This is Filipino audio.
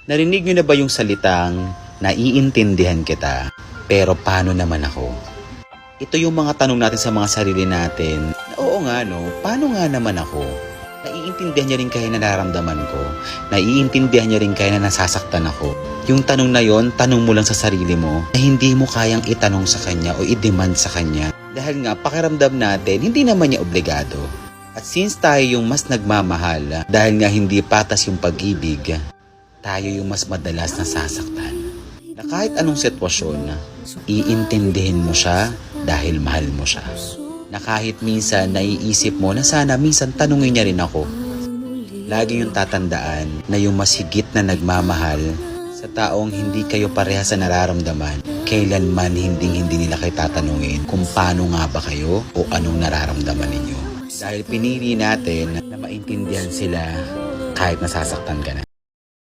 Narinig niyo na ba yung salitang, naiintindihan kita, pero paano naman ako? Ito yung mga tanong natin sa mga sarili natin. Oo nga no, paano nga naman ako? Naiintindihan niya rin kaya na nararamdaman ko. Naiintindihan niya rin kaya na nasasaktan ako. Yung tanong na yon, tanong mo lang sa sarili mo na hindi mo kayang itanong sa kanya o i-demand sa kanya. Dahil nga, pakiramdam natin, hindi naman niya obligado. At since tayo yung mas nagmamahal, dahil nga hindi patas yung pag-ibig, tayo yung mas madalas nasasaktan. Na kahit anong sitwasyon, iintindihin mo siya dahil mahal mo siya. Na kahit minsan naiisip mo na sana minsan tanungin niya rin ako. Lagi yung tatandaan na yung mas higit na nagmamahal sa taong hindi kayo pareha sa nararamdaman, kailanman hindi nila kayo tatanungin kung paano nga ba kayo o anong nararamdaman ninyo. Dahil pinili natin na maintindihan sila kahit nasasaktan ka na.